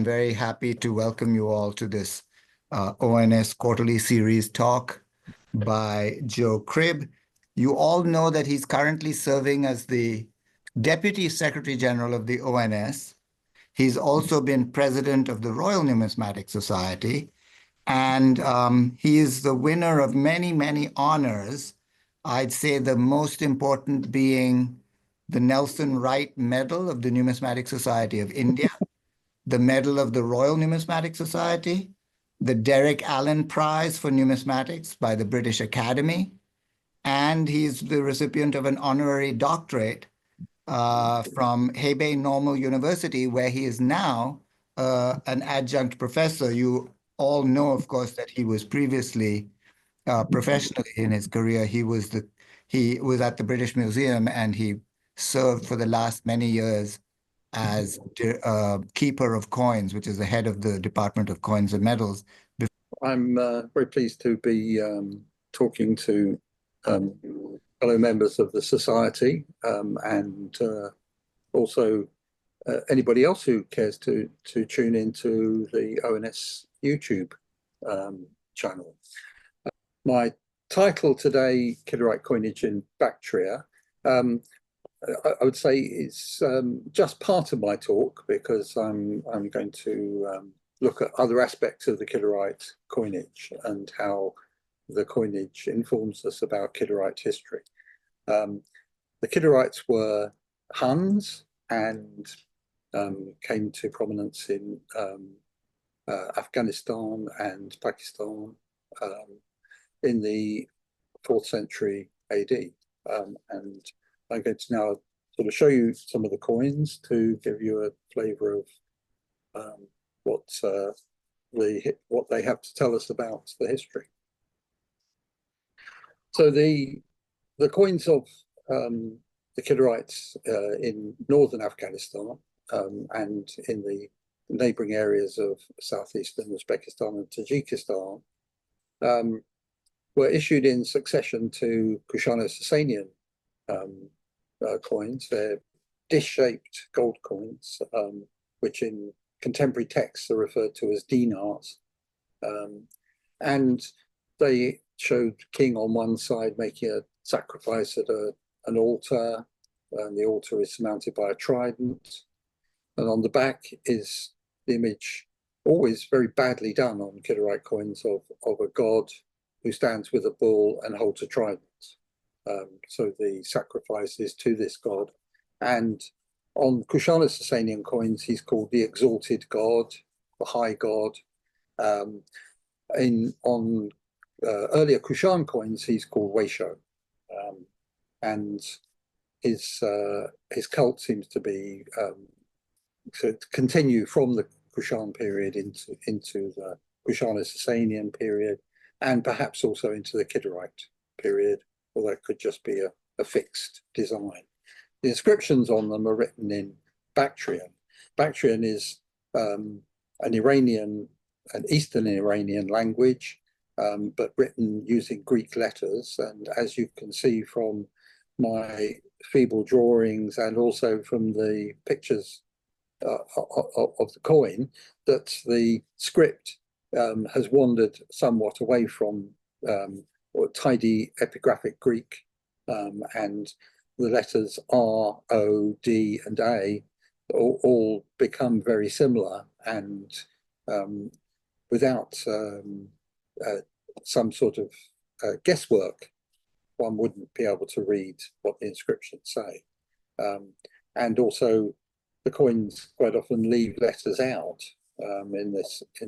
I'm very happy to welcome you all to this ONS quarterly series talk by Joe Cribb. You all know that he's currently serving as the Deputy Secretary General of the ONS. He's also been president of the Royal Numismatic Society, and he is the winner of many, many honors. I'd say the most important being the Nelson Wright Medal of the Numismatic Society of India, the Medal of the Royal Numismatic Society, the Derek Allen Prize for Numismatics by the British Academy, and he's the recipient of an honorary doctorate from Hebei Normal University, where he is now an adjunct professor. You all know, of course, that he was previously professionally in his career. He was at the British Museum, and he served for the last many years as keeper of coins, which is the head of the Department of Coins and Medals. I'm very pleased to be talking to fellow members of the Society and also anybody else who cares to tune into the ONS YouTube channel. My title today, Kidarite Coinage in Bactria, I would say is just part of my talk, because I'm going to look at other aspects of the Kidarite coinage and how the coinage informs us about Kidarite history. The Kidarites were Huns and came to prominence in Afghanistan and Pakistan in the 4th century AD. And I'm going to now sort of show you some of the coins to give you a flavour of what they have to tell us about the history. So the coins of the Kidarites in northern Afghanistan and in the neighbouring areas of southeastern Uzbekistan and Tajikistan were issued in succession to Kushano-Sasanian coins. They're dish-shaped gold coins, which in contemporary texts are referred to as dinars. And they showed king on one side making a sacrifice at an altar, and the altar is surmounted by a trident. And on the back is the image, always very badly done on Kidarite coins, of a god who stands with a bull and holds a trident. So the sacrifice is to this god. And on Kushano-Sasanian coins, he's called the exalted god, the high god. On earlier Kushan coins, he's called Weisho. And his cult seems to be to continue from the Kushan period into the Kushano-Sasanian period, and perhaps also into the Kidarite period, although it could just be a fixed design. The inscriptions on them are written in Bactrian. Bactrian is an Eastern Iranian language, but written using Greek letters. And as you can see from my feeble drawings and also from the pictures of the coin, that the script has wandered somewhat away from tidy epigraphic Greek, and the letters R, O, D, and A all become very similar, and without some sort of guesswork, one wouldn't be able to read what the inscriptions say. And also, the coins quite often leave letters out. In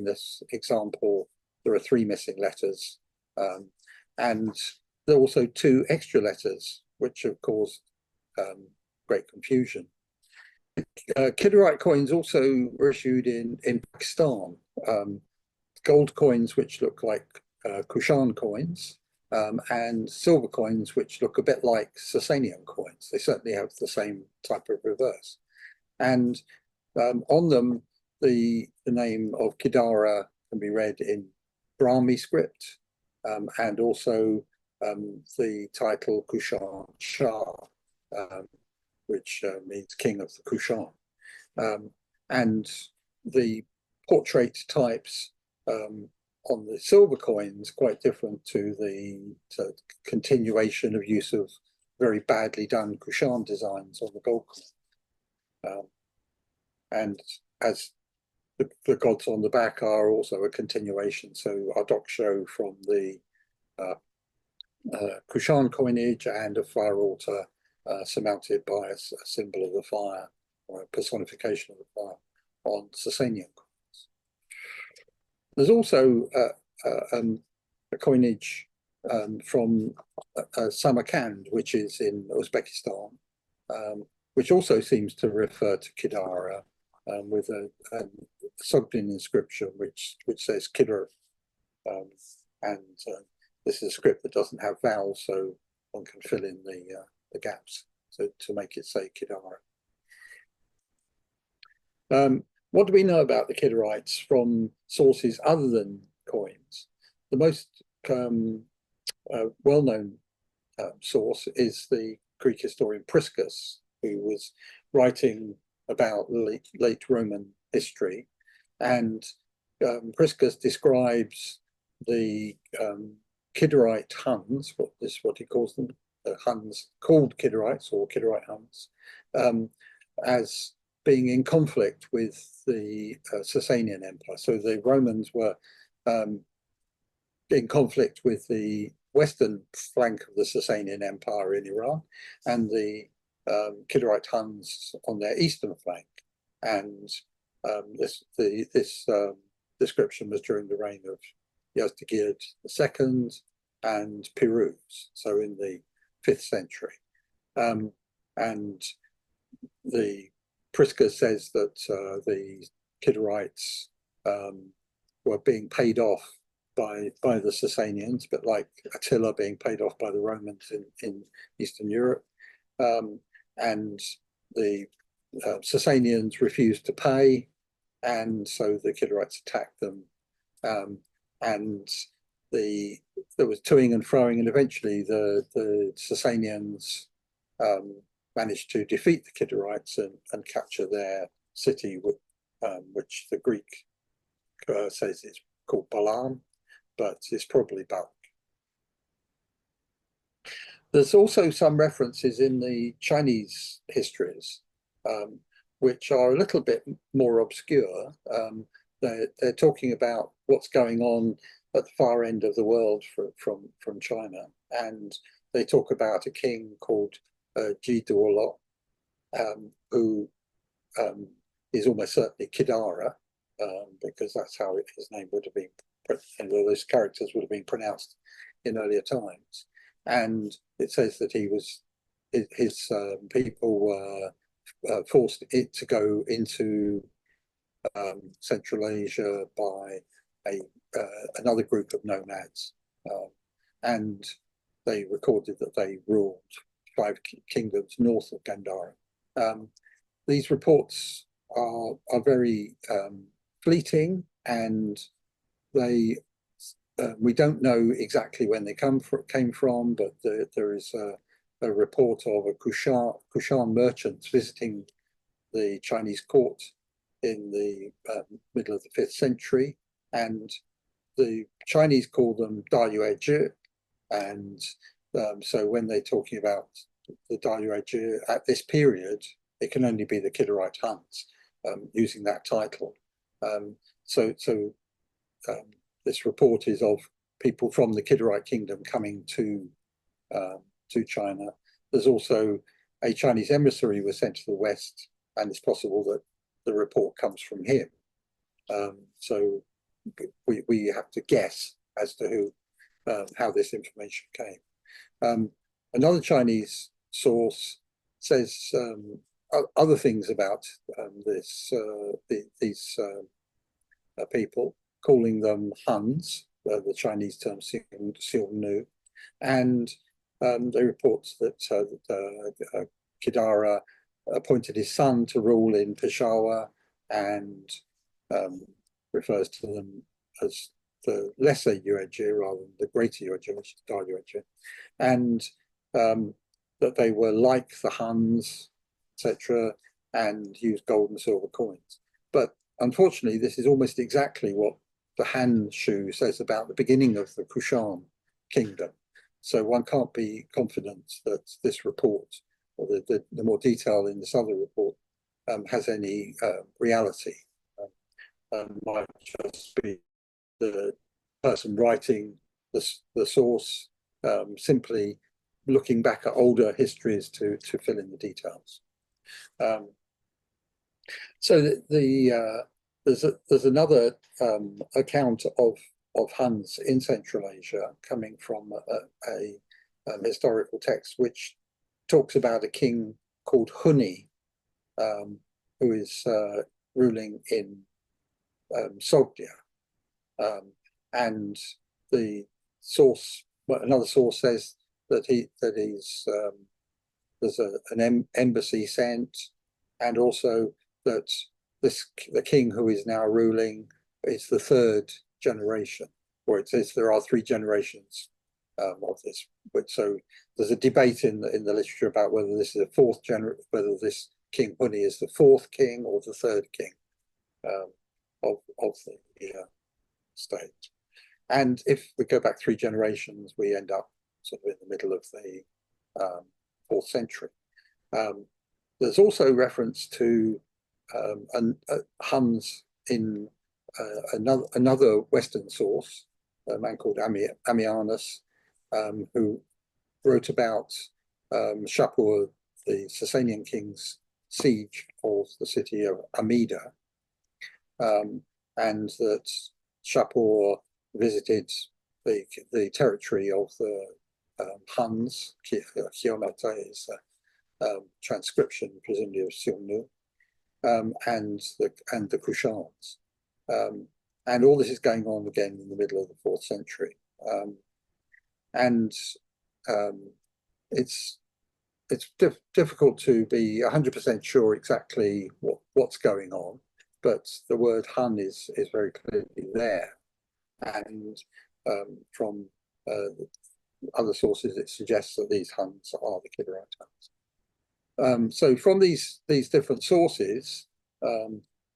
this example, there are 3 missing letters, and there are also 2 extra letters, which have caused great confusion. Kidarite coins also were issued in Pakistan, gold coins which look like Kushan coins, and silver coins which look a bit like Sasanian coins. They certainly have the same type of reverse. And on them, the name of Kidara can be read in Brahmi script, and also the title Kushan Shah, which means king of the Kushan. And the portrait types on the silver coins, quite different to the continuation of use of very badly done Kushan designs on the gold coin. And as the gods on the back are also a continuation, so our docs show from the Kushan coinage and a fire altar surmounted by a symbol of the fire, or a personification of the fire on Sasanian coins. There's also a coinage from Samarkand, which is in Uzbekistan, which also seems to refer to Kidara, with a Sogdian inscription which says Kidar, and this is a script that doesn't have vowels, so one can fill in the gaps to make it say Kidara. What do we know about the Kidarites from sources other than coins? The most well-known source is the Greek historian Priscus, who was writing about late Roman history, and Priscus describes the Kidarite Huns, what he calls them, Huns called Kidarites or Kidarite Huns, as being in conflict with the Sasanian Empire. So the Romans were in conflict with the western flank of the Sasanian Empire in Iran, and the Kidarite Huns on their eastern flank. And this description was during the reign of Yazdegerd II and Piruz, so in the 5th century. And the Priscus says that the Kidarites were being paid off by the Sasanians, but like Attila being paid off by the Romans in Eastern Europe. And the Sasanians refused to pay, and so the Kidarites attacked them. And there was toing and froing, and eventually the Sasanians managed to defeat the Kidarites and capture their city, which the Greek says is called Balam, but it's probably Balk. There's also some references in the Chinese histories, which are a little bit more obscure. They're talking about what's going on at the far end of the world from China, and they talk about a king called Ji Duolot, who is almost certainly Kidara, because that's how his name would have been, and those characters would have been pronounced in earlier times. And it says that his people were forced to go into Central Asia by another group of nomads, and they recorded that they ruled 5 kingdoms north of Gandhara. These reports are very fleeting, and we don't know exactly when they came from, but there is a report of a Kushan merchants visiting the Chinese court in the middle of the 5th century, and the Chinese call them Dayuezhi, and so when they're talking about the Dayuezhi at this period, it can only be the Kidarite Huns using that title. So this report is of people from the Kidarite kingdom coming to China. There's also a Chinese emissary was sent to the west, and it's possible that the report comes from him. So we have to guess as to how this information came. Another Chinese source says other things about these people, calling them Huns, the Chinese term Xiongnu, and they report that Kidara appointed his son to rule in Peshawar, and refers to them as the lesser Yuezhi rather than the greater Yuezhi, which is Dayuezhi, and that they were like the Huns, etc., and used gold and silver coins. But unfortunately, this is almost exactly what the Han Shu says about the beginning of the Kushan kingdom. So one can't be confident that this report, or the more detail in this other report, has any reality. Might just be the person writing the source simply looking back at older histories to fill in the details. So there's another account of Huns in Central Asia coming from a historical text which talks about a king called Huni, who is ruling in Sogdia, and the source, another source says that there's an embassy sent, and also that the king who is now ruling is the third generation, or it says there are 3 generations of this. But so there's a debate in the literature about whether this is a whether this King Huni is the 4th king or the 3rd king of the state. And if we go back 3 generations, we end up sort of in the middle of the 4th century. There's also reference to Huns in another Western source, a man called Ammianus, who wrote about Shapur, the Sasanian king's siege of the city of Amida, and that Shapur visited the territory of the Huns. Kiomata is a transcription, presumably of Xiongnu, and the Kushans. And all this is going on again in the middle of the 4th century. It's difficult to be 100% sure exactly what's going on, but the word Hun is very clearly there. And from other sources, it suggests that these Huns are the Kidarite Huns. So from these different sources,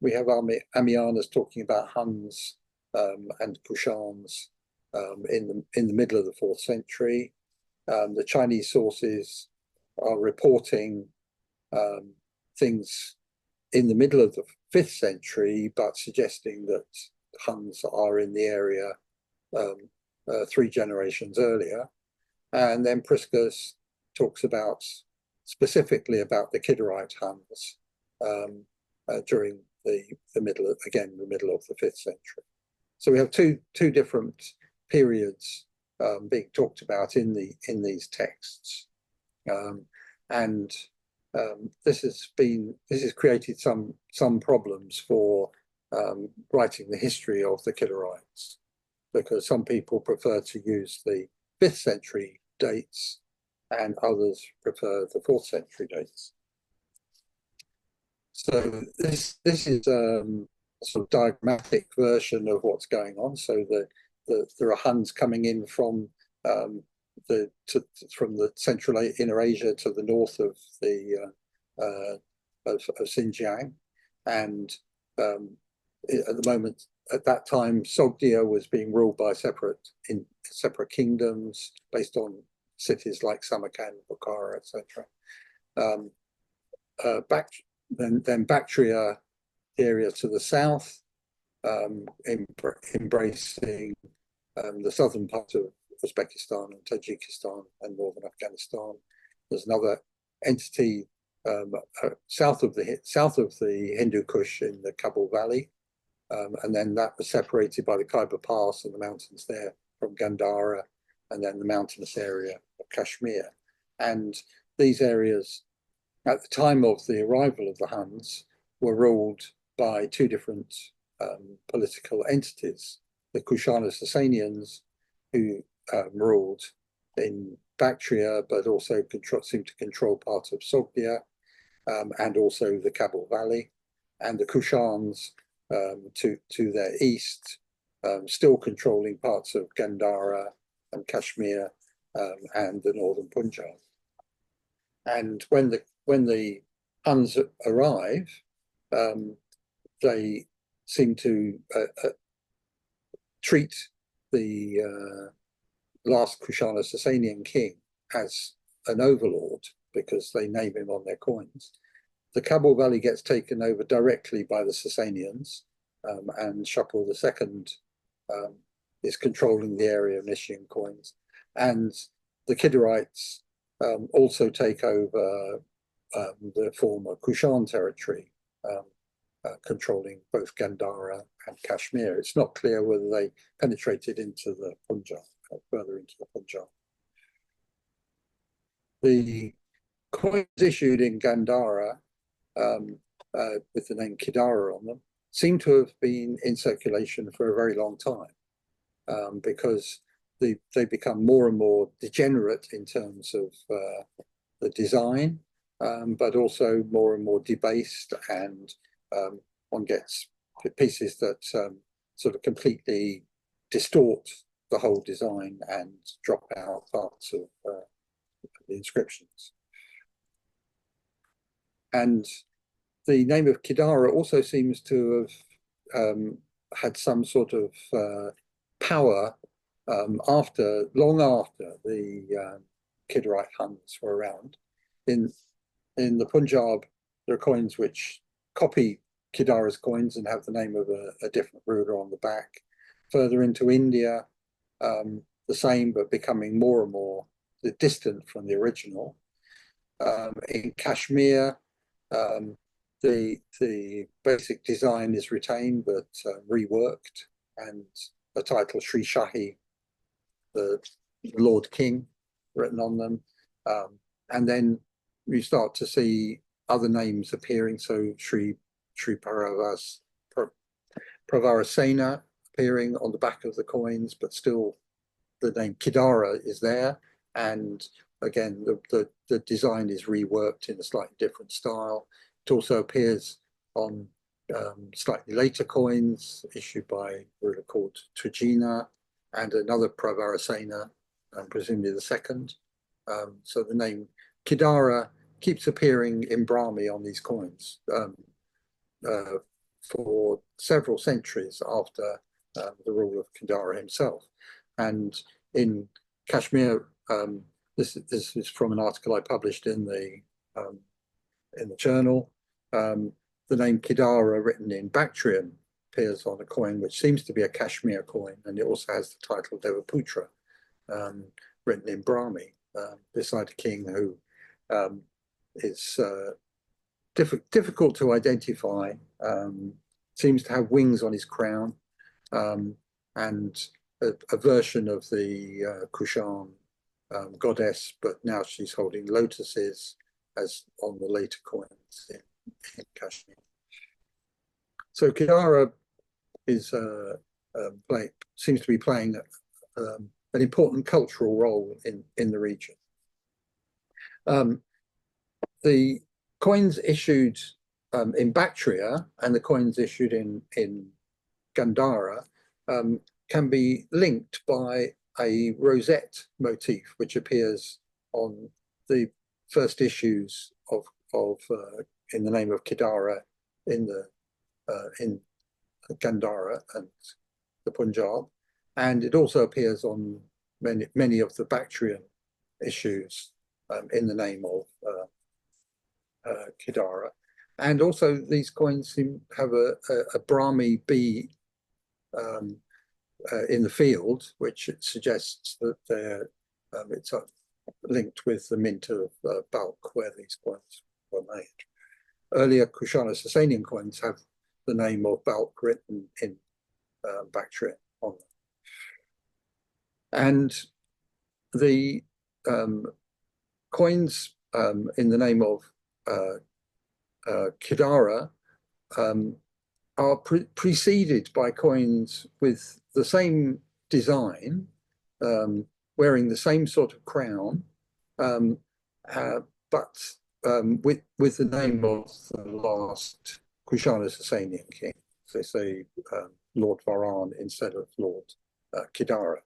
we have Ammianus talking about Huns and Kushans in the middle of the 4th century. The Chinese sources are reporting things in the middle of the 5th century, but suggesting that Huns are in the area 3 generations earlier. And then Priscus talks specifically about the Kidarite Huns during the middle of the 5th century. So we have two different periods being talked about in these texts, and this has created some problems for writing the history of the Kidarites, because some people prefer to use the 5th century dates and others prefer the 4th century dates. So this is a sort of diagrammatic version of what's going on. So there are Huns coming in from the central inner Asia to the north of Xinjiang, and at the moment, at that time, Sogdia was being ruled by separate kingdoms based on cities like Samarkand, Bukhara, etc. Then Bactria area to the south, embracing the southern part of Uzbekistan and Tajikistan and northern Afghanistan. There's another entity south of the Hindu Kush in the Kabul Valley, and then that was separated by the Khyber Pass and the mountains there from Gandhara, and then the mountainous area of Kashmir. And these areas, at the time of the arrival of the Huns, were ruled by 2 different political entities: the Kushano-Sasanians, who ruled in Bactria, but also seemed to control part of Sogdia, and also the Kabul Valley, and the Kushans to their east, still controlling parts of Gandhara and Kashmir and the northern Punjab. And when the Huns arrive, they seem to treat the last Kushano-Sasanian king as an overlord because they name him on their coins. The Kabul Valley gets taken over directly by the Sasanians, and Shapur II is controlling the area and issuing coins. And the Kidarites also take over the former Kushan territory, controlling both Gandhara and Kashmir. It's not clear whether they penetrated into the Punjab, further into the Punjab. The coins issued in Gandhara with the name Kidara on them seem to have been in circulation for a very long time, because they become more and more degenerate in terms of the design, but also more and more debased, and one gets pieces that sort of completely distort the whole design and drop out parts of the inscriptions. And the name of Kidara also seems to have had some sort of power long after the Kidarite Huns were around. In the Punjab, there are coins which copy Kidara's coins and have the name of a different ruler on the back. Further into India, the same, but becoming more and more distant from the original. In Kashmir, the basic design is retained but reworked, and the title Sri Shahi, the Lord King, written on them. And then you start to see other names appearing, so Sri Pravarasena appearing on the back of the coins, but still the name Kidara is there. And again, the design is reworked in a slightly different style. It also appears on slightly later coins issued by a ruler called Tujina and another Pravarasena, presumably the second. So the name Kidara keeps appearing in Brahmi on these coins for several centuries after the rule of Kidara himself. And in Kashmir, this is from an article I published in the journal. The name Kidara, written in Bactrian, appears on a coin which seems to be a Kashmir coin, and it also has the title Devaputra, written in Brahmi, beside a king who is difficult to identify, seems to have wings on his crown, and a version of the Kushan goddess, but now she's holding lotuses, as on the later coins in Kashmir. So Kidara is seems to be playing an important cultural role in the region. The coins issued in Bactria and the coins issued in Gandhara can be linked by a rosette motif, which appears on the first issues of in the name of Kidara in Gandhara and the Punjab, and it also appears on many of the Bactrian issues in the name of Kidara. And also these coins seem to have a Brahmi bee in the field, which suggests that they're it's linked with the mint of Balkh, where these coins were made. Earlier Kushano-Sasanian coins have the name of Balkh written in Bactria on them. And the coins in the name of Kidara are preceded by coins with the same design, wearing the same sort of crown, but with the name of the last Kushano-Sasanian king. So they say Lord Varan instead of Lord Kidara.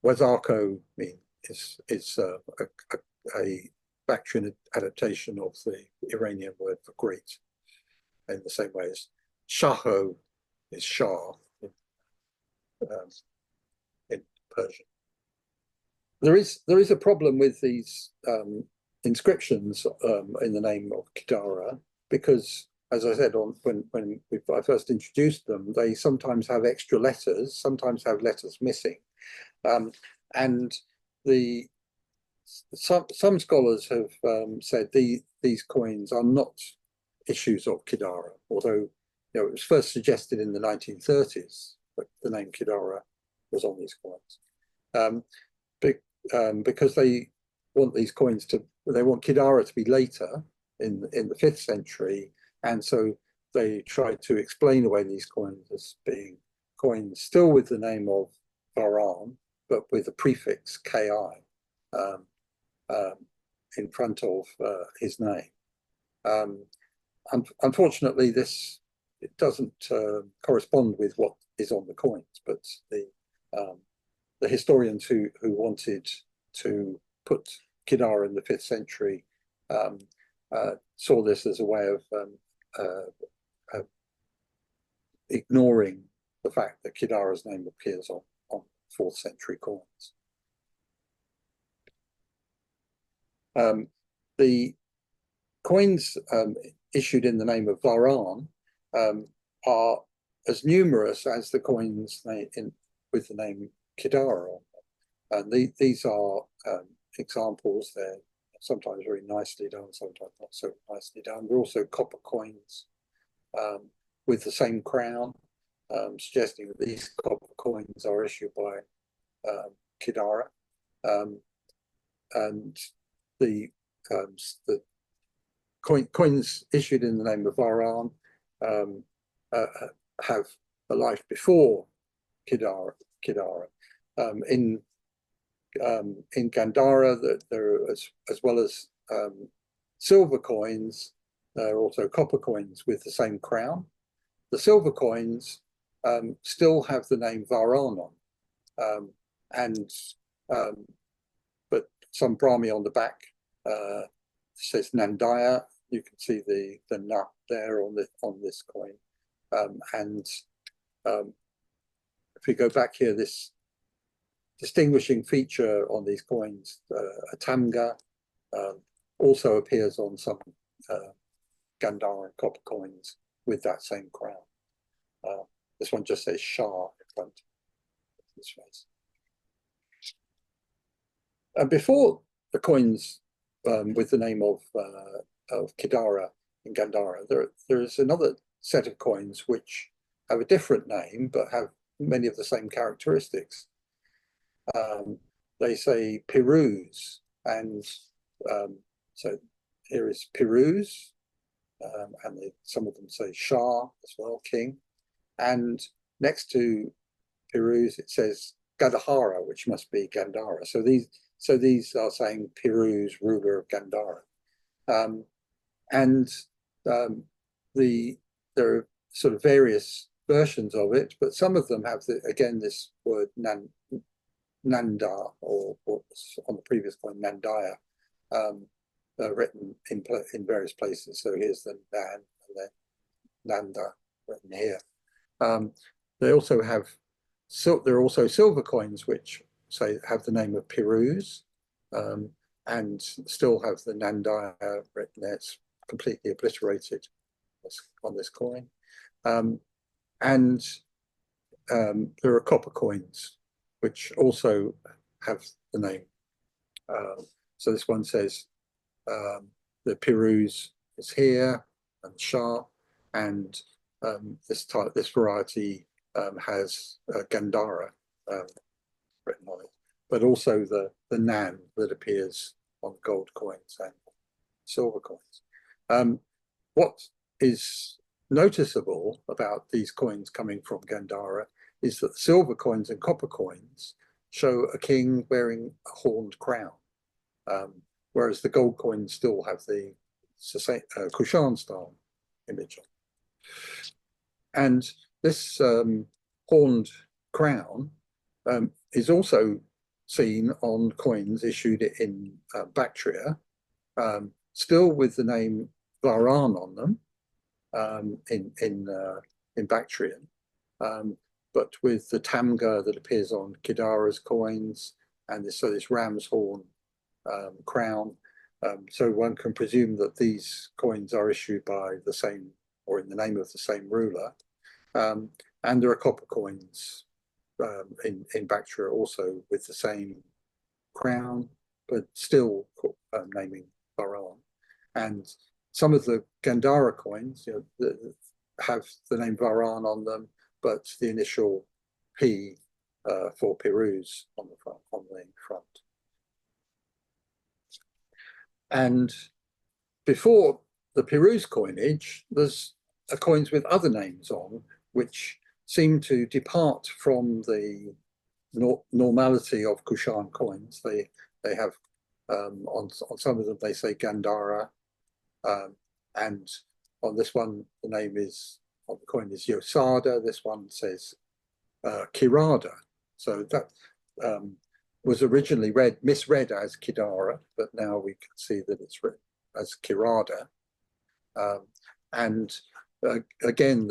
Wazarko is a Bactrian adaptation of the Iranian word for great, in the same way as Shaho is Shah in Persian. There is a problem with these inscriptions in the name of Kidara, because, as I said, when I first introduced them, they sometimes have extra letters, sometimes have letters missing, and some scholars have said these coins are not issues of Kidara, although it was first suggested in the 1930s that the name Kidara was on these coins. Because they want these coins they want Kidara to be later in the 5th century, and so they try to explain away these coins as being coins still with the name of Varan, but with the prefix Ki in front of his name. Unfortunately, it doesn't correspond with what is on the coins, but the historians who wanted to put Kidara in the 5th century saw this as a way of ignoring the fact that Kidara's name appears on 4th century coins. The coins issued in the name of Varan are as numerous as the coins with the name Kidara. And these are examples. They're sometimes very nicely done, sometimes not so nicely done. They're also copper coins with the same crown, suggesting that these copper coins are issued by Kidara. And the coins issued in the name of Varan have a life before Kidara. In Gandhara, there are, as well as silver coins, there are also copper coins with the same crown. The silver coins still have the name Varan on, but some Brahmi on the back says Nandaya. You can see the nut there on this coin, and if we go back here, this distinguishing feature on these coins, a tamga, also appears on some Gandhara copper coins with that same crown. This one just says Shah in front of this face. And before the coins with the name of Kidara in Gandhara, there is another set of coins which have a different name but have many of the same characteristics. They say Piruz, and so here is Piruz, and some of them say Shah as well, king. And next to Piruz, it says Gadahara, which must be Gandhara. So these are saying Piruz, ruler of Gandhara. There are sort of various versions of it, but some of them have again this word Nanda, or on the previous coin Nandaya, written in various places. So here's the Nan and then Nanda written here. They also have there are also silver coins which have the name of Piruz, and still have the Nandaya written there. It's completely obliterated on this coin. And there are copper coins which also have the name. So this one says the Piruz is here and Shah, and this variety has Gandhara written on it, but also the Nan that appears on gold coins and silver coins. What is noticeable about these coins coming from Gandhara is that silver coins and copper coins show a king wearing a horned crown, whereas the gold coins still have the Kushan style image on. And this horned crown is also seen on coins issued in Bactria, still with the name Varan on them in Bactrian, but with the tamga that appears on Kidara's coins, and this ram's horn crown. So one can presume that these coins are issued by the same, or in the name of the same ruler. And there are copper coins in Bactria also with the same crown, but still naming Varan. And some of the Gandhara coins, have the name Varan on them, but the initial P for Pirus on the front. And before the Pirus coinage, there's coins with other names on, which seem to depart from the normality of Kushan coins. They have on some of them they say Gandhara, and on this one the name is on the coin is Yosada. This one says Kirada. So that was originally misread as Kidara, but now we can see that it's written as Kirada. And again,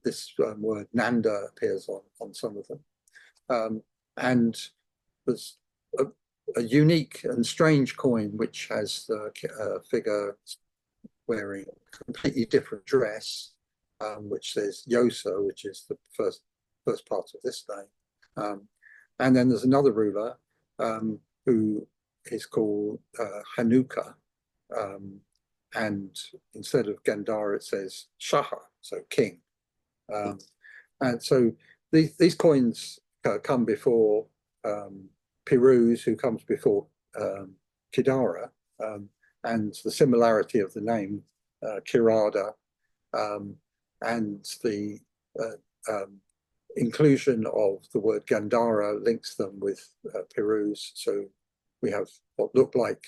this word Nanda appears on some of them. And there's a unique and strange coin which has the figure wearing a completely different dress, which says Yosa, which is the first part of this name. And then there's another ruler who is called Hanuka, and instead of Gandhara it says Shaha, so king. And so these coins come before Pirus, who comes before Kidara, and the similarity of the name Kirada, and the inclusion of the word Gandhara links them with Pirus. So we have what look like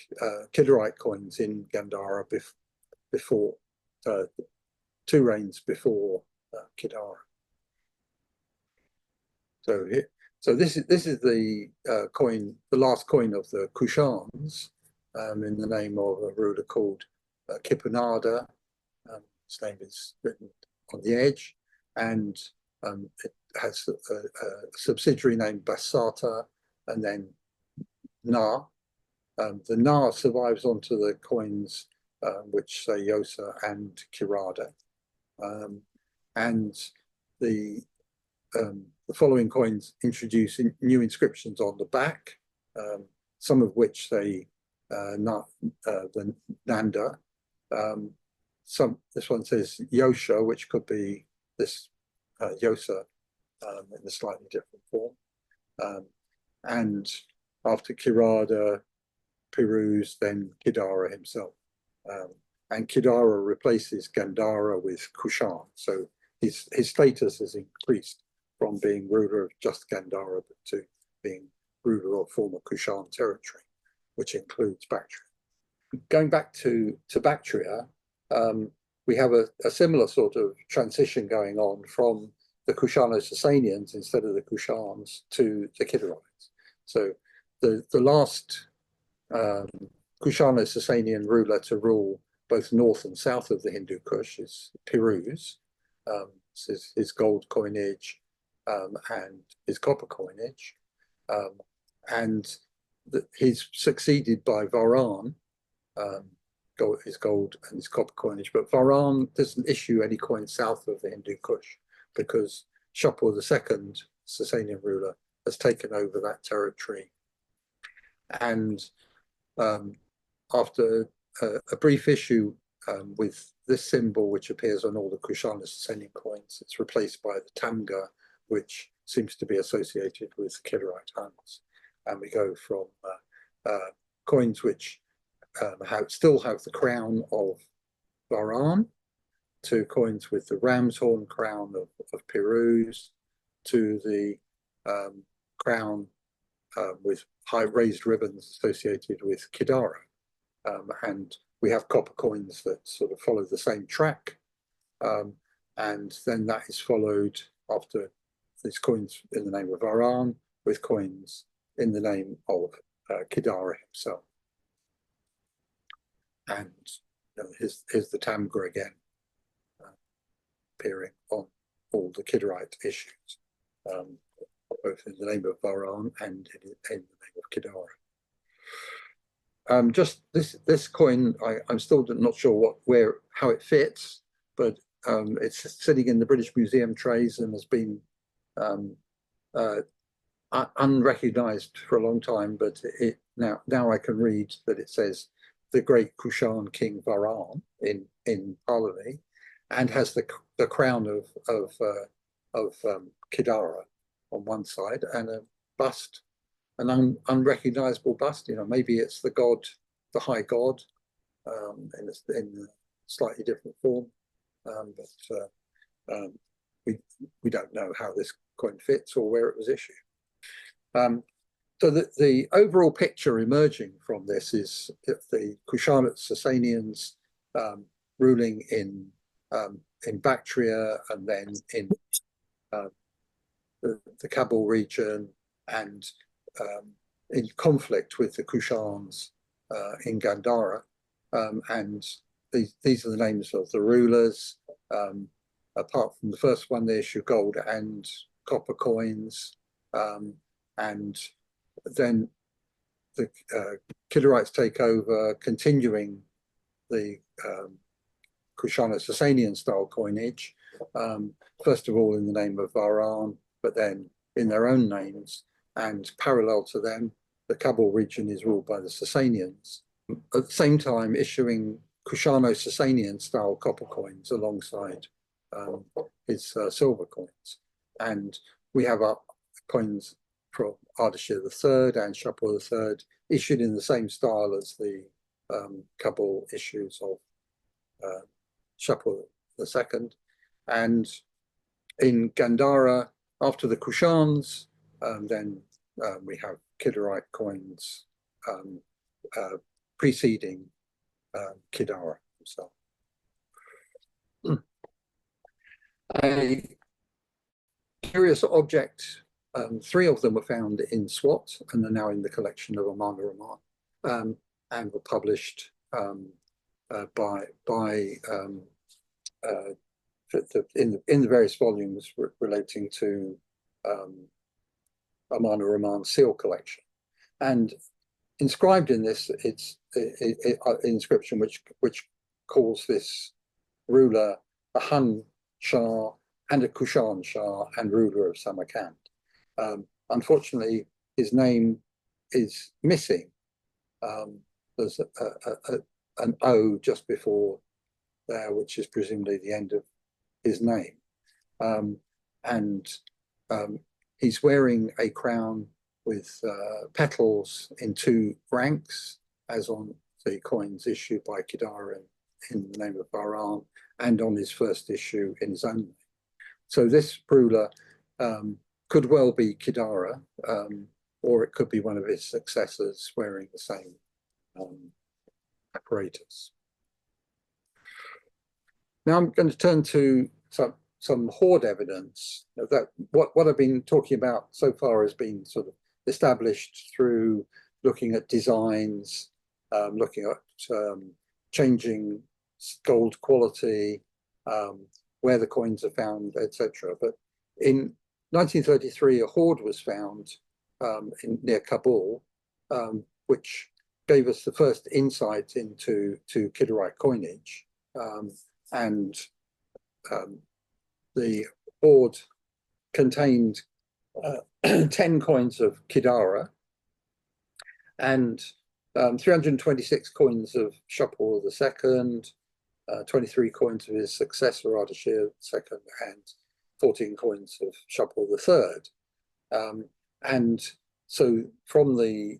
Kidarite coins in Gandhara before 2 reigns before Kidara. So this is the coin, the last coin of the Kushans, in the name of a ruler called Kipunada. His name is written on the edge, and it has a subsidiary named Basata, and then Na. The Na survives onto the coins which say Yosa and Kirada. And the following coins introduce new inscriptions on the back, some of which say the Nanda. This one says Yosha, which could be this Yosa in a slightly different form. And after Kirada, Pirus, then Kidara himself. And Kidara replaces Gandhara with Kushan. So his status has increased from being ruler of just Gandhara to being ruler of former Kushan territory, which includes Bactria. Going back to Bactria, we have a similar sort of transition going on from the Kushano-Sasanians instead of the Kushans to the Kidarites. So the last Kushano-Sasanian ruler to rule both north and south of the Hindu Kush is Pirus. This is his gold coinage and his copper coinage. And he's succeeded by Varan, his gold and his copper coinage, but Varan doesn't issue any coins south of the Hindu Kush because Shapur II, Sasanian ruler, has taken over that territory. And after a brief issue with this symbol, which appears on all the Kushana-Sasanian coins, it's replaced by the Tamga, which seems to be associated with Kidarite Huns. And we go from coins which still have the crown of Varan, to coins with the ram's horn crown of Pirus, to the crown with high raised ribbons associated with Kidara. And we have copper coins that sort of follow the same track. And then that is followed after these coins in the name of Varan with coins in the name of Kidara himself. And here's the Tamga again, appearing on all the Kidarite issues, both in the name of Varan and in the name of Kidara. Just this coin, I'm still not sure how it fits, but it's sitting in the British Museum trays and has been unrecognized for a long time. But now I can read that it says the great Kushan King Varan in Pahlavi, and has the crown of Kidara on one side and a bust, an unrecognizable bust. Maybe it's the god, the high god, in a slightly different form, but we don't know how this coin fits or where it was issued. So the overall picture emerging from this is the Kushanate Sasanians ruling in Bactria, and then in the Kabul region, and in conflict with the Kushans in Gandhara. And these are the names of the rulers. Apart from the first one, they issue gold and copper coins. And then the Kidarites take over, continuing the Kushanate Sasanian style coinage, first of all in the name of Varan, but then in their own names. And parallel to them, the Kabul region is ruled by the Sasanians. At the same time, issuing Kushano-Sasanian style copper coins alongside his silver coins. And we have our coins from Ardashir III and Shapur III issued in the same style as the Kabul issues of Shapur II. And in Gandhara, after the Kushans, then we have Kidarite coins preceding Kidara himself. A curious object, 3 of them were found in Swat and are now in the collection of Amana Rahman, and were published in the various volumes relating to Amana Rahman's seal collection. And inscribed in this, it's an inscription which calls this ruler a Hun Shah and a Kushan Shah and ruler of Samarkand. Unfortunately, his name is missing. There's an O just before there, which is presumably the end of his name. And he's wearing a crown with petals in 2 ranks, as on the coins issued by Kidara in the name of Varan, and on his first issue in his own name. So this ruler could well be Kidara, or it could be one of his successors wearing the same apparatus. Now I'm going to turn to some hoard evidence. That what I've been talking about so far has been sort of established through looking at designs, looking at changing gold quality, where the coins are found, etc. But in 1933, a hoard was found near Kabul, which gave us the first insight into Kidarite coinage. And the hoard contained 10 coins of Kidara and 326 coins of Shapur II, 23 coins of his successor Ardashir II, and 14 coins of Shapur III. And so from the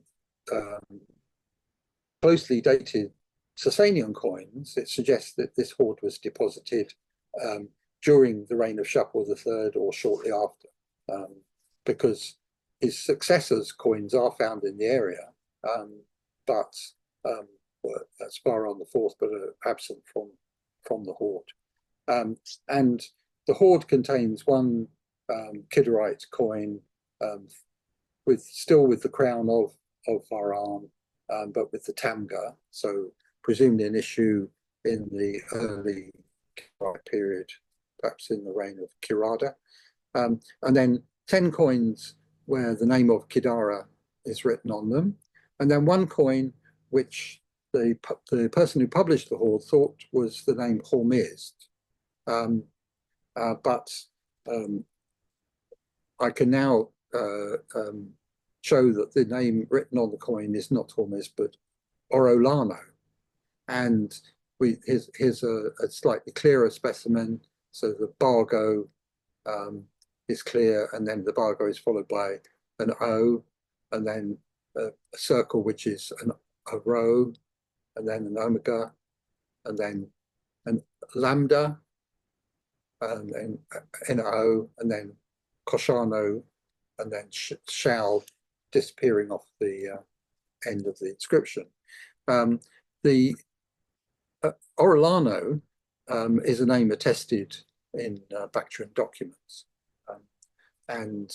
closely dated Sasanian coins, it suggests that this hoard was deposited during the reign of Shapur III or shortly after, because his successors' coins are found in the area, but that's Varan IV, but are absent from the hoard. And the hoard contains one Kidarite coin, still with the crown of Varan, but with the Tamga, so presumably an issue in the early Kidarite period perhaps in the reign of Kirada. And then 10 coins where the name of Kidara is written on them. And then one coin which the person who published the hoard thought was the name Hormizd. But I can now show that the name written on the coin is not Hormizd, but Orolano. And here's a slightly clearer specimen. So the bargo is clear, and then the bargo is followed by an O, and then a circle which is a rho, and then an omega, and then an lambda, and then an O, and then Koshano, and then shall disappearing off the end of the inscription. The Orolano is a name attested in Bactrian documents, and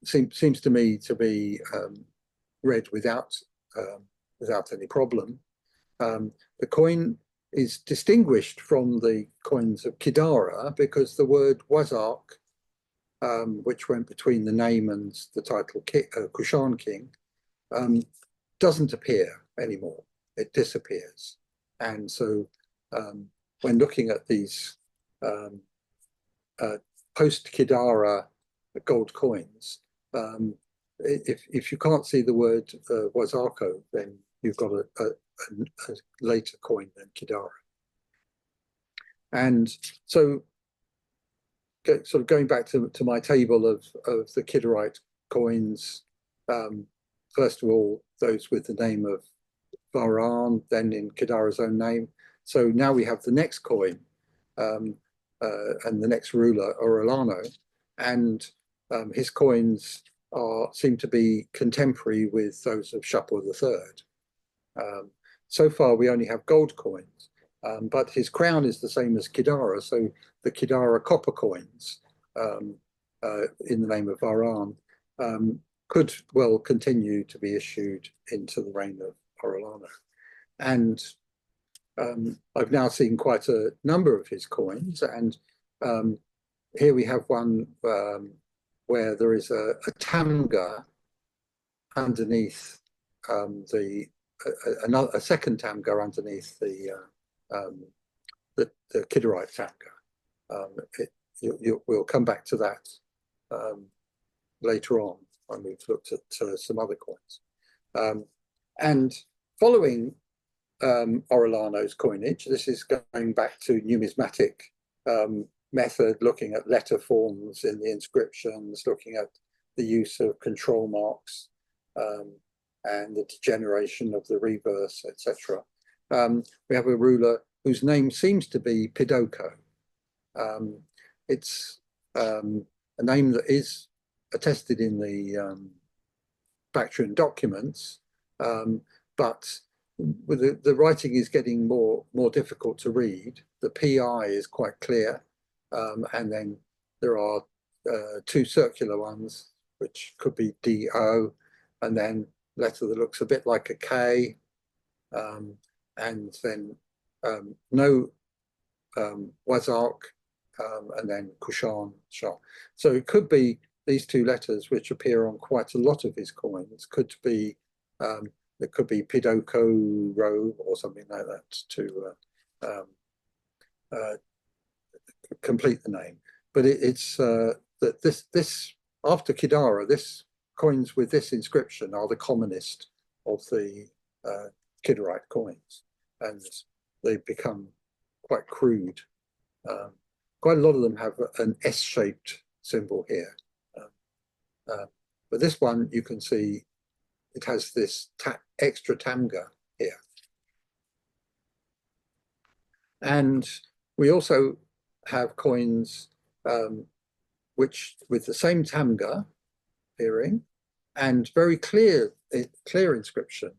seems to me to be read without any problem. The coin is distinguished from the coins of Kidara because the word Wazark, which went between the name and the title Kushan King, doesn't appear anymore. It disappears. And so when looking at these post-Kidara gold coins, if you can't see the word Wazarko, then you've got a later coin than Kidara. And so sort of going back to my table of the Kidarite coins, first of all, those with the name of Varan, then in Kidara's own name. So now we have the next coin and the next ruler, Orolano, and his coins seem to be contemporary with those of Shapur III. So far, we only have gold coins, but his crown is the same as Kidara. So the Kidara copper coins in the name of Varan could well continue to be issued into the reign of Orolano. And I've now seen quite a number of his coins, and here we have one where there is a tamga underneath a second tamga underneath the Kidarite tamga. We'll come back to that later on when we've looked at some other coins. And following Orolano's coinage, this is going back to numismatic method, looking at letter forms in the inscriptions, looking at the use of control marks and the degeneration of the reverse, etc. We have a ruler whose name seems to be Pidoko. It's a name that is attested in the Bactrian documents, but the writing is getting more difficult to read. The PI is quite clear, and then there are two circular ones, which could be DO, and then letter that looks a bit like a K, and then no Wazark, and then Kushan Shah. So it could be these two letters, which appear on quite a lot of his coins, could be it could be Pidoko Ro or something like that to complete the name. But it's that this after Kidara, this coins with this inscription are the commonest of the Kidarite coins, and they become quite crude. Quite a lot of them have an S-shaped symbol here, but this one you can see it has this extra tamga here. And we also have coins which with the same tamga appearing and very clear inscription,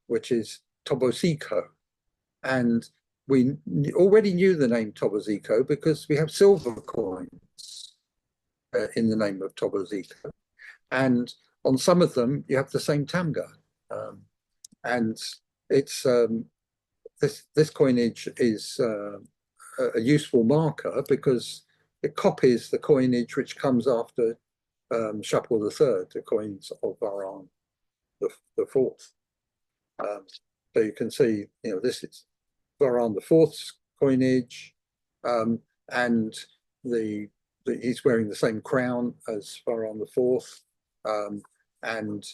which is Toboziko. And we already knew the name Toboziko because we have silver coins in the name of Toboziko. And on some of them, you have the same tamga. And it's this coinage is a useful marker because it copies the coinage which comes after Shapur III, the coins of Varan the fourth. So you can see, this is Varan the fourth's coinage, and he's wearing the same crown as Varan the fourth, and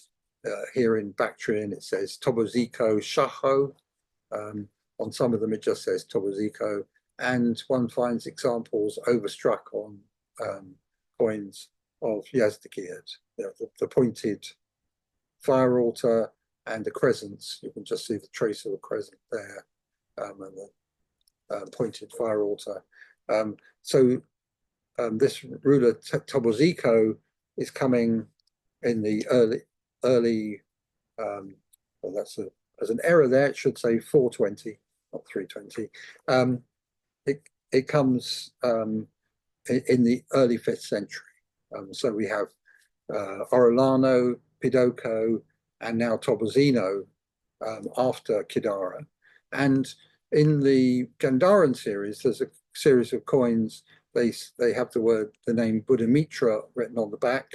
here in Bactrian it says Toboziko Shaho. On some of them it just says Toboziko, and one finds examples overstruck on coins of Yazdegerd, the pointed fire altar and the crescents. You can just see the trace of a crescent there, and the pointed fire altar. So this ruler Toboziko is coming in the early well, there's an error there. It should say 420, not 320. It comes in the early 5th century. So we have Orellano, Pidocco, and now Tobozino after Kidara. And in the Gandharan series, there's a series of coins. They have the name Buddha Mitra written on the back,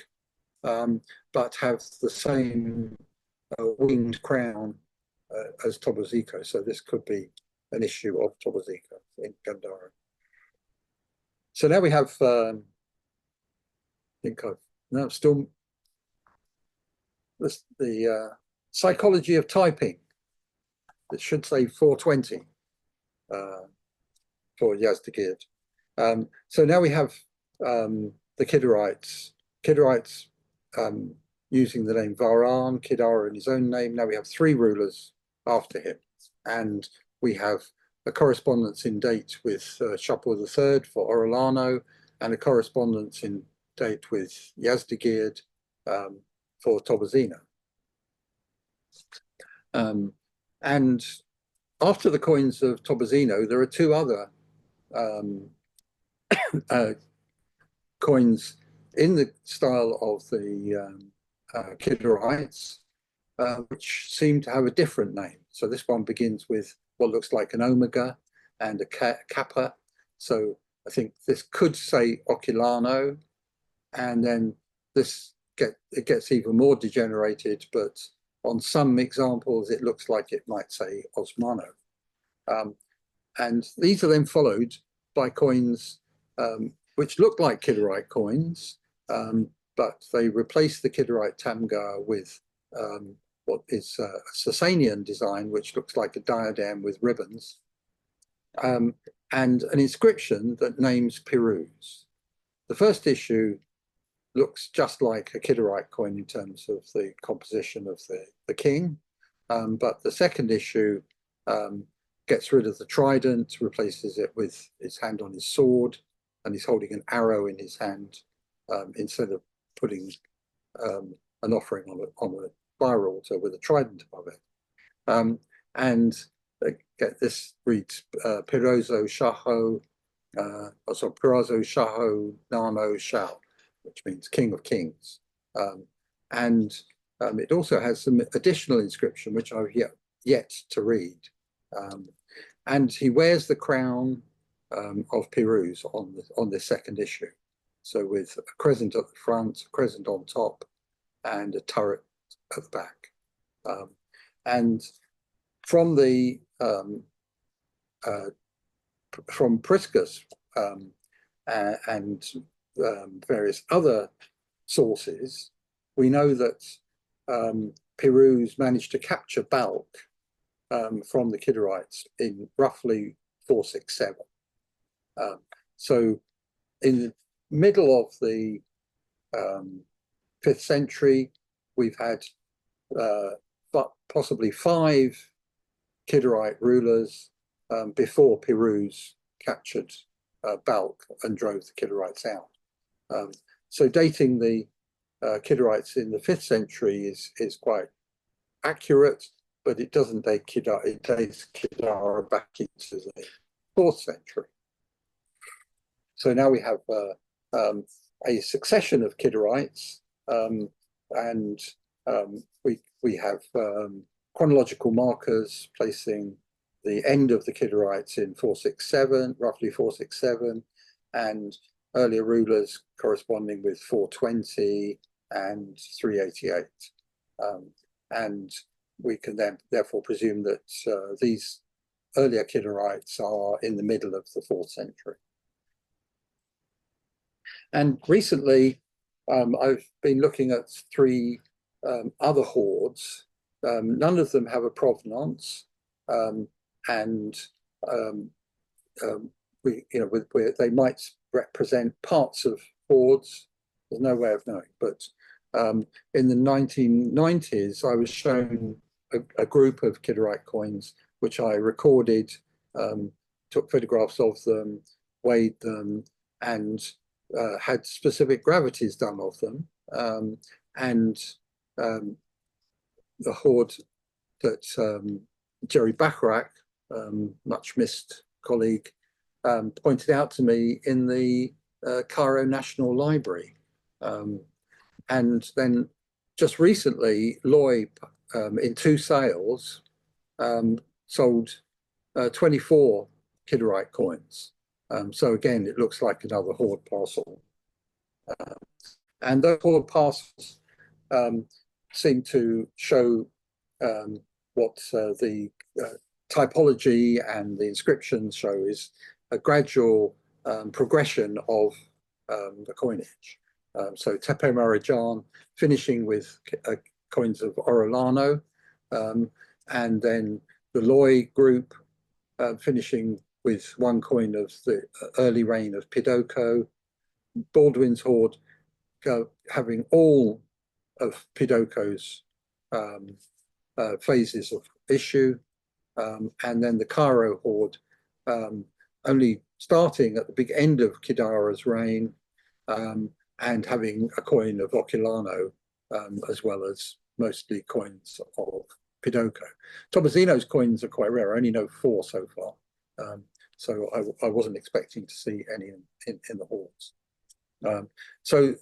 but have the same winged crown as Toboziko. So this could be an issue of Toboziko in Gandhara. So now we have, I think I've now still, the psychology of typing. It should say 420 for Yazdegerd. So now we have the Kidarites. Kidarites using the name Varan, Kidara in his own name. Now we have 3 rulers after him. And we have a correspondence in date with Shapur III for Orellano, and a correspondence in date with Yazdegerd for Tobozino. And after the coins of Tobozino, there are 2 other coins in the style of the Kidarites, which seem to have a different name. So this one begins with what looks like an omega and a kappa. So I think this could say Oculano, and then it gets even more degenerated, but on some examples it looks like it might say Osmano. And these are then followed by coins which look like Kidarite coins, but they replace the Kidarite Tamgar with what is a Sasanian design, which looks like a diadem with ribbons, and an inscription that names Pirus. The first issue looks just like a Kidarite coin in terms of the composition of the king, but the second issue gets rid of the trident, replaces it with his hand on his sword, and he's holding an arrow in his hand instead of putting an offering on a fire altar with a trident above it. And this reads Pirazo Shaho, Pirazo Shaho Nano Shao, which means King of Kings. And it also has some additional inscription, which I've yet to read. And he wears the crown of Pirus on this second issue. So with a crescent at the front, a crescent on top, and a turret at the back. And from the from Priscus and various other sources, we know that Pirus managed to capture Balk from the Kidarites in roughly 467. So in the middle of the 5th century, we've had possibly 5 Kidarite rulers before Pirus captured Balk and drove the Kidarites out. So dating the Kidarites in the 5th century is quite accurate, but it doesn't date Kidara. It dates Kidara back into the 4th century. So now we have a succession of Kidarites, and we have chronological markers placing end of the Kidarites in 467, roughly 467, and earlier rulers corresponding with 420 and 388. And we can then therefore presume that these earlier Kidarites are in the middle of the 4th century. And recently, I've been looking at 3 other hoards. None of them have a provenance, and they might represent parts of hoards. There's no way of knowing, but in the 1990s, I was shown a group of Kidarite coins, which I recorded, took photographs of them, weighed them, and had specific gravities done of them. And the hoard that Jerry Bacharach, much missed colleague, pointed out to me in the Cairo National Library. And then just recently, Loy, in 2 sales, sold 24 Kidarite coins. So again, it looks like another hoard parcel. And those hoard parcels seem to show what the typology and the inscriptions show is a gradual progression of the coinage. So Tepe Marijan finishing with coins of Orellano, and then the Loy group finishing with 1 coin of the early reign of Pidoko, Baldwin's hoard having all of Pidoko's phases of issue, and then the Cairo hoard only starting at the big end of Kidara's reign, and having a coin of Oculano, as well as mostly coins of Pidoko. Tommasino's coins are quite rare. I only know 4 so far. So I wasn't expecting to see any in the hoards. So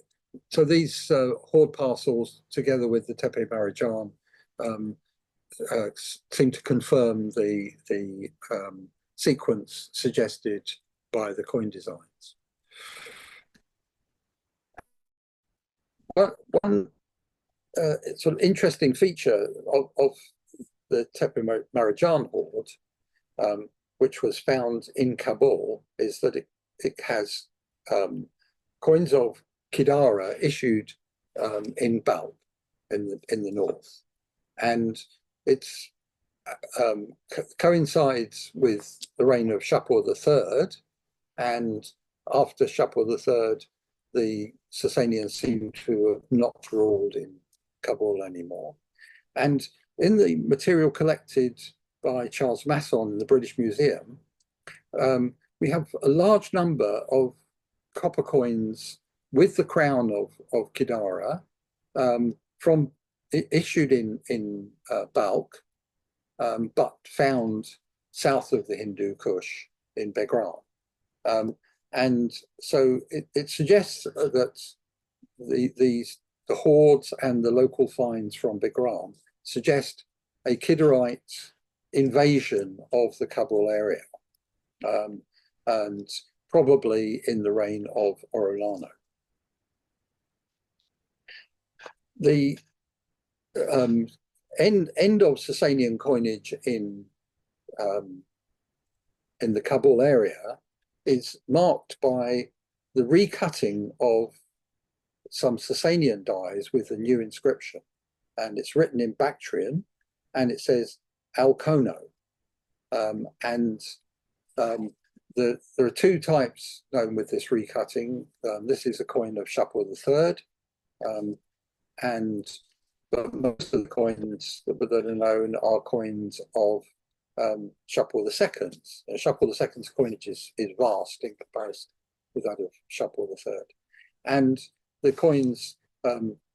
these hoard parcels, together with the Tepe Marijan, seem to confirm the sequence suggested by the coin designs. One sort of interesting feature of the Tepe Marijan hoard, which was found in Kabul, is that it has coins of Kidara issued in bulk in the north, and it's coincides with the reign of Shapur III, and after Shapur III, the Sasanians seem to have not ruled in Kabul anymore. And in the material collected by Charles Masson in the British Museum, we have a large number of copper coins with the crown of Kidara, from issued in bulk, but found south of the Hindu Kush in Begram. And so it suggests that the hoards and the local finds from Begram suggest a Kidarite invasion of the Kabul area, and probably in the reign of Orellano. The end of Sasanian coinage in the Kabul area is marked by the recutting of some Sasanian dies with a new inscription, and it's written in Bactrian, and it says Alcono. There are 2 types known with this recutting. This is a coin of Shapur III, but most of the coins that are known are coins of Shapur II. Shapur II's coinage is vast in comparison with that of Shapur III. And the coins,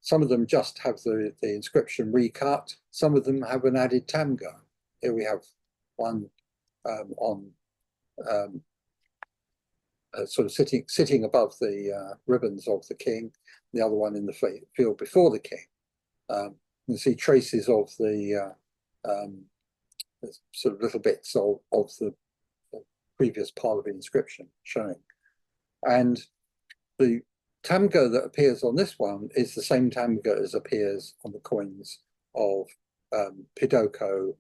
some of them just have the inscription recut, some of them have an added tamga. Here we have one on sort of sitting above the ribbons of the king, the other one in the field before the king. You can see traces of the there's sort of little bits of the previous part of the inscription showing. And the tamga that appears on this one is the same tamga as appears on the coins of Pidoko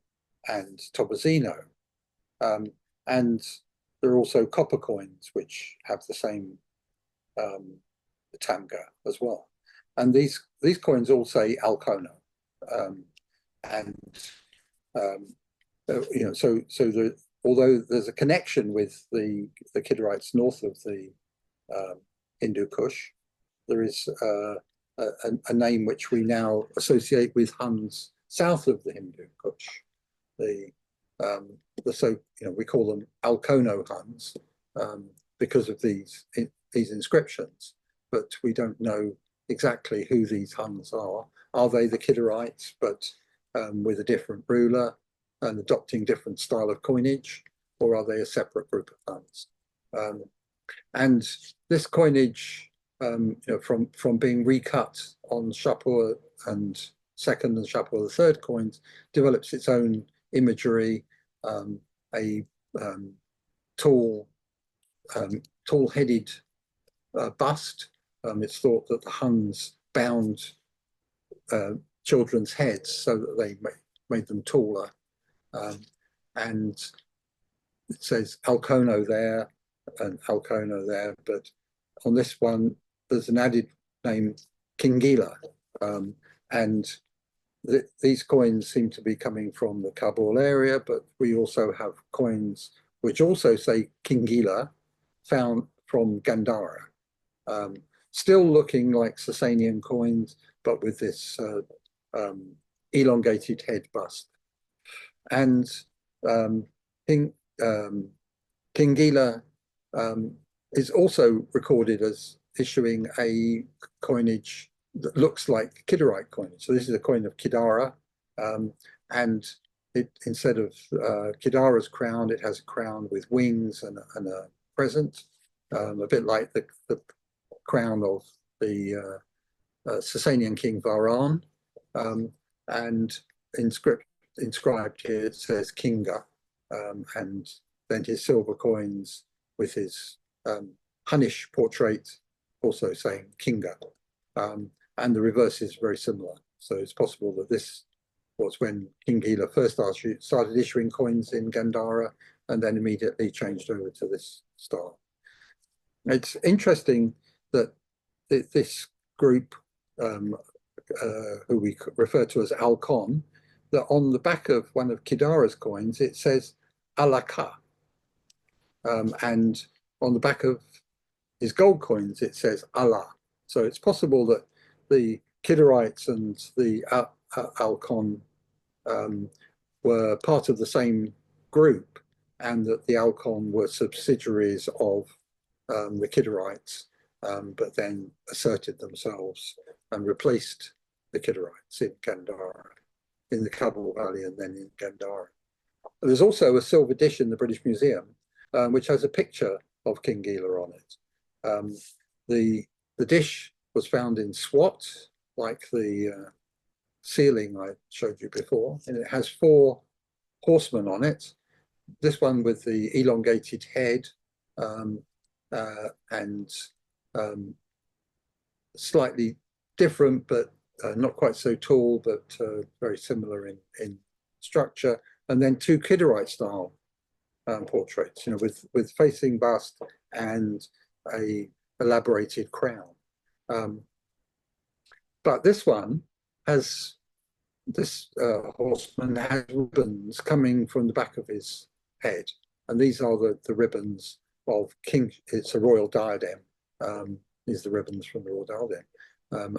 and Tobozzino. And there are also copper coins which have the same tamga as well. And these coins all say Alcono. Although there's a connection with the Kidarites north of the Hindu Kush, there is a name which we now associate with Huns south of the Hindu Kush. We call them Alcono Huns because of these inscriptions, but we don't know exactly who these Huns are. Are they the Kidarites, but with a different ruler and adopting different style of coinage, or are they a separate group of Huns? And this coinage, from being recut on Shapur and second and Shapur the third coins, develops its own imagery, a tall-headed bust. It's thought that the Huns bound children's heads so that they made them taller. And it says Alcono there and Alcono there, but on this one, there's an added name, Kingila. And these coins seem to be coming from the Kabul area, but we also have coins which also say Kingila, found from Gandhara. Still looking like Sasanian coins, but with this elongated head bust. And Kingila is also recorded as issuing a coinage that looks like Kidarite coinage. So this is a coin of Kidara, and it, instead of Kidara's crown, it has a crown with wings and a crescent, a bit like the crown of the Sasanian king Varan, and inscribed here it says Kinga, and then his silver coins with his Hunnish portrait also saying Kinga, and the reverse is very similar. So it's possible that this was when King Gila first started issuing coins in Gandhara and then immediately changed over to this style. It's interesting that this group, who we refer to as Alcon, that on the back of one of Kidara's coins, it says Alaka. And on the back of his gold coins, it says Allah. So it's possible that the Kidarites and the Alcon were part of the same group, and that the Alcon were subsidiaries of the Kidarites, but then asserted themselves and replaced the Kidarites in Gandhara, in the Kabul Valley and then in Gandhara. There's also a silver dish in the British Museum, which has a picture of King Gila on it. The dish was found in Swat, like the ceiling I showed you before, and it has 4 horsemen on it. This one with the elongated head and slightly different, but not quite so tall, but very similar in structure. And then 2 Kidarite style portraits, with facing bust and a elaborated crown. But this one has, this horseman has ribbons coming from the back of his head, and these are the ribbons of King. It's a royal diadem. These are the ribbons from the royal diadem,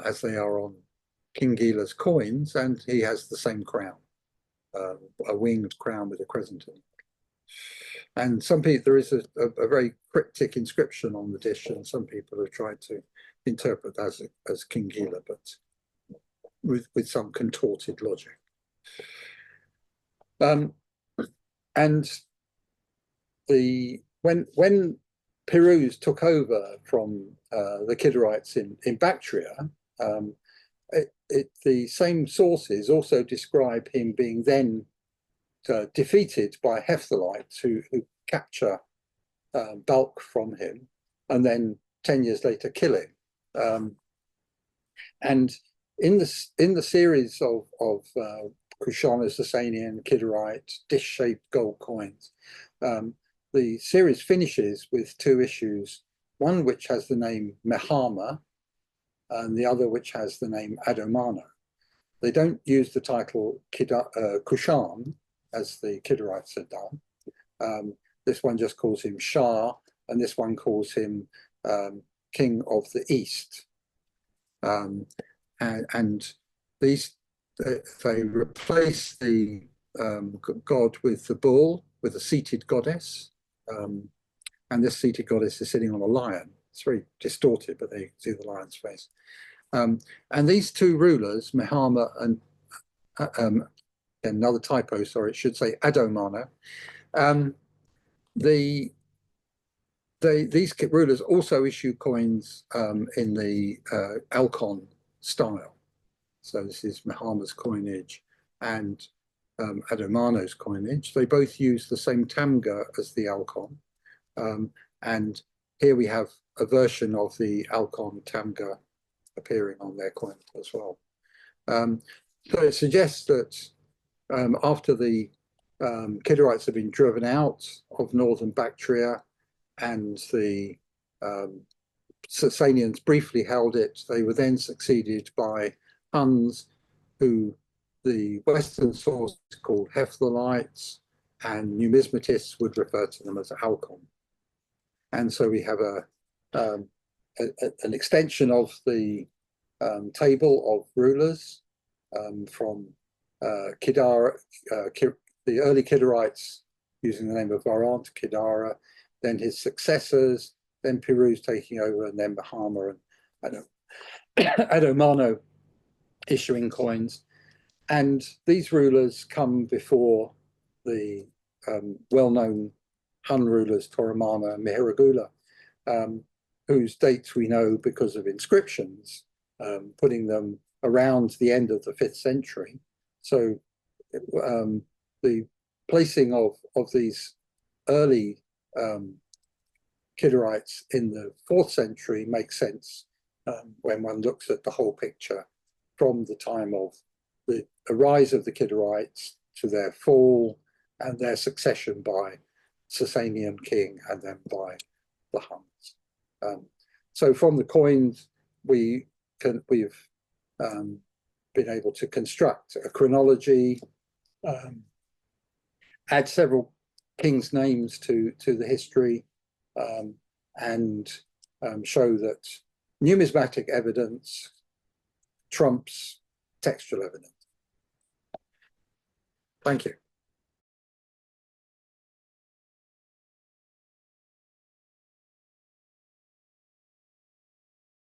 as they are on King Gila's coins, and he has the same crown, a winged crown with a crescent in it. And some people, there is a very cryptic inscription on the dish, and some people have tried to interpret that as King Gila, but with some contorted logic. And when Piruz took over from the Kidarites in Bactria, the same sources also describe him being then defeated by Hephthalites who capture bulk from him and then 10 years later kill him. And in the series of Kushana, Sasanian, Kidarite, dish-shaped gold coins, the series finishes with 2 issues, one which has the name Mehama and the other which has the name Adomana. They don't use the title Kushan, as the Kidarites had done. This one just calls him Shah, and this one calls him King of the East. And these, they replace the god with the bull, with a seated goddess. And this seated goddess is sitting on a lion. It's very distorted, but they see the lion's face. And these 2 rulers, Mehama and another typo, sorry, it should say Adomana. These rulers also issue coins in the Alcon style. So this is Mehama's coinage and Adomano's coinage. They both use the same tamga as the Alcon. And here we have a version of the Alcon tamga appearing on their coin as well. So it suggests that after the Kidarites have been driven out of northern Bactria and the Sasanians briefly held it, they were then succeeded by Huns, who the Western source called Hephthalites, and numismatists would refer to them as Alcon. And so we have an extension of the table of rulers from the early Kidarites using the name of Varant, Kidara, then his successors, then Piru's taking over, and then Bahama and Adomano issuing coins. And these rulers come before the well-known Hun rulers, Toramana and Mihiregula, whose dates we know because of inscriptions, putting them around the end of the 5th century. So the placing of these early Kidarites in the 4th century makes sense when one looks at the whole picture from the time of the rise of the Kidarites to their fall and their succession by Sasanian king and then by the Huns. So from the coins, we've been able to construct a chronology, add several kings' names to the history, and show that numismatic evidence trumps textual evidence. Thank you.